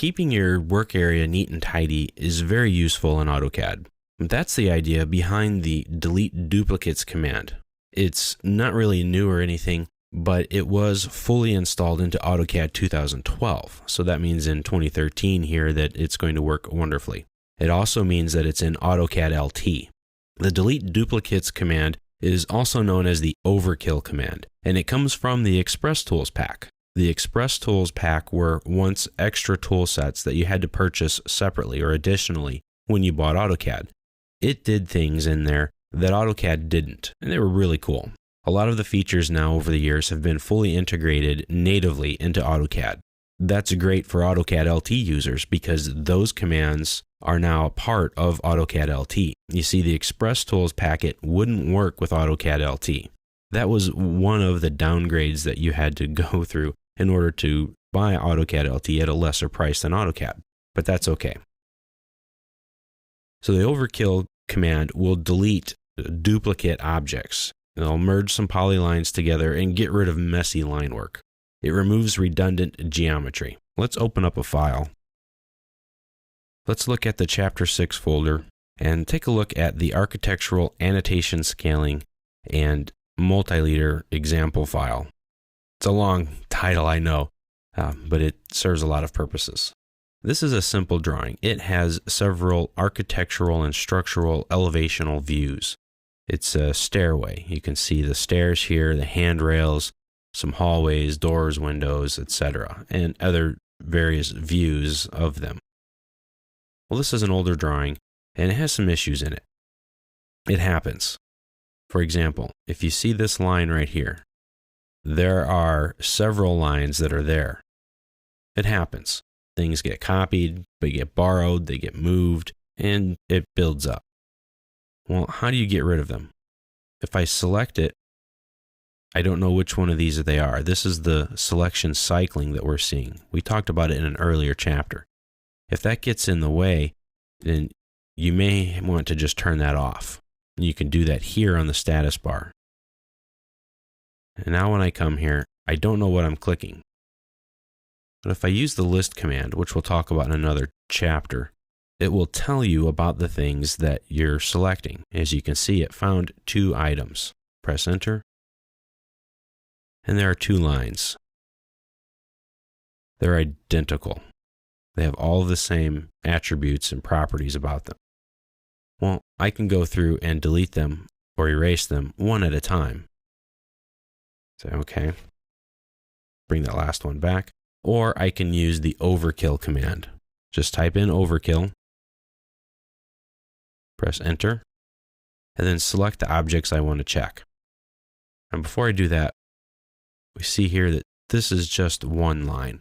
Keeping your work area neat and tidy is very useful in AutoCAD. That's the idea behind the delete duplicates command. It's not really new or anything, but it was fully installed into AutoCAD 2012. So that means in 2013 here that it's going to work wonderfully. It also means that it's in AutoCAD LT. The delete duplicates command is also known as the overkill command, and it comes from the Express Tools pack. The Express Tools pack were once extra tool sets that you had to purchase separately or additionally when you bought AutoCAD. It did things in there that AutoCAD didn't, and they were really cool. A lot of the features now over the years have been fully integrated natively into AutoCAD. That's great for AutoCAD LT users because those commands are now a part of AutoCAD LT. You see, the Express Tools packet wouldn't work with AutoCAD LT. That was one of the downgrades that you had to go through in order to buy AutoCAD LT at a lesser price than AutoCAD, but that's okay. So the overkill command will delete duplicate objects. It'll merge some polylines together and get rid of messy line work. It removes redundant geometry. Let's open up a file. Let's look at the Chapter 6 folder and take a look at the architectural annotation scaling and multi-liter example file. It's a long title, I know, but it serves a lot of purposes. This is a simple drawing. It has several architectural and structural elevational views. It's a stairway. You can see the stairs here, the handrails, some hallways, doors, windows, etc., and other various views of them. Well, this is an older drawing, and it has some issues in it. It happens. For example, if you see this line right here, there are several lines that are there. It happens. Things get copied, they get borrowed, they get moved, and it builds up. Well, how do you get rid of them? If I select it, I don't know which one of these they are. This is the selection cycling that we're seeing. We talked about it in an earlier chapter. If that gets in the way, then you may want to just turn that off. You can do that here on the status bar. And now when I come here, I don't know what I'm clicking. But if I use the list command, which we'll talk about in another chapter, it will tell you about the things that you're selecting. As you can see, it found 2 items. Press enter. And there are 2 lines. They're identical. They have all the same attributes and properties about them. Well, I can go through and delete them or erase them one at a time. Say, okay, bring that last one back. Or I can use the overkill command. Just type in overkill, press enter, and then select the objects I want to check. And before I do that, we see here that this is just one line.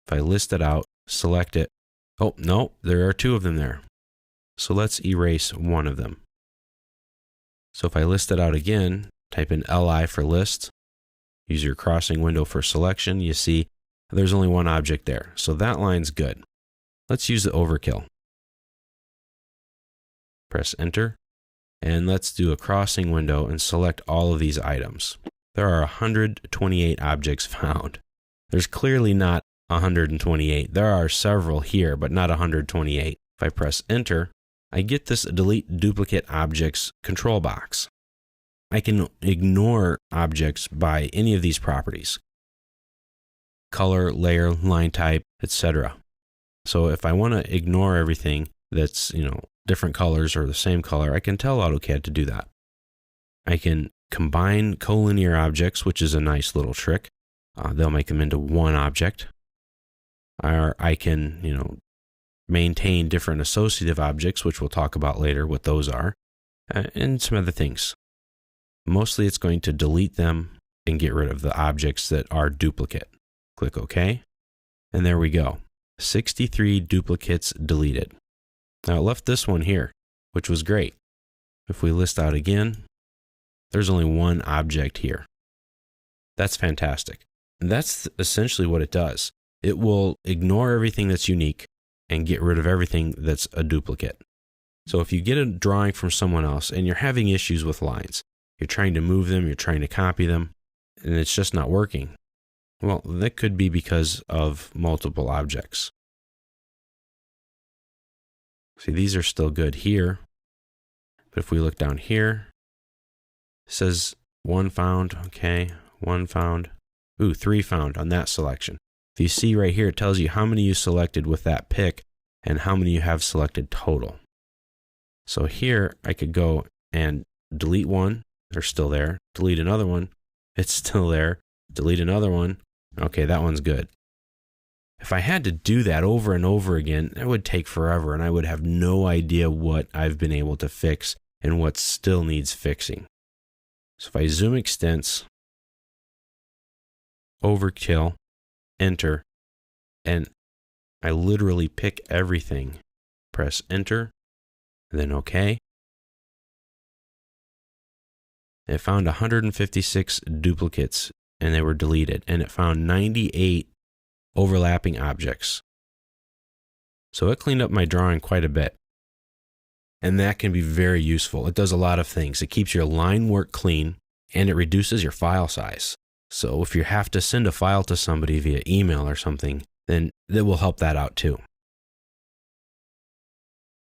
If I list it out, select it, oh no, there are 2 of them there. So let's erase one of them. So if I list it out again, type in LI for list, use your crossing window for selection, you see there's only one object there. So that line's good. Let's use the overkill. Press enter, and let's do a crossing window and select all of these items. There are 128 objects found. There's clearly not 128. There are several here, but not 128. If I press enter, I get this delete duplicate objects control box. I can ignore objects by any of these properties. Color, layer, line type, etc. So if I want to ignore everything that's, different colors or the same color, I can tell AutoCAD to do that. I can combine collinear objects, which is a nice little trick. They'll make them into one object. Or I can, maintain different associative objects, which we'll talk about later what those are, and some other things. Mostly it's going to delete them and get rid of the objects that are duplicate. Click OK, and there we go. 63 duplicates deleted. Now it left this one here, which was great. If we list out again, there's only one object here. That's fantastic. And that's essentially what it does. It will ignore everything that's unique and get rid of everything that's a duplicate. So if you get a drawing from someone else and you're having issues with lines, you're trying to move them, you're trying to copy them, and it's just not working, Well, that could be because of multiple objects. See, these are still good here. But if we look down here, it says 1 found, okay, 1 found. Ooh, 3 found on that selection. If you see right here, it tells you how many you selected with that pick and how many you have selected total. So here I could go and delete one, they're still there. Delete another one, it's still there. Delete another one, okay, that one's good. If I had to do that over and over again, it would take forever and I would have no idea what I've been able to fix and what still needs fixing. So if I zoom extents, overkill, enter, and I literally pick everything, press enter, then OK. It found 156 duplicates and they were deleted, and it found 98 overlapping objects. So it cleaned up my drawing quite a bit. And that can be very useful. It does a lot of things. It keeps your line work clean and it reduces your file size. So if you have to send a file to somebody via email or something, then it will help that out too.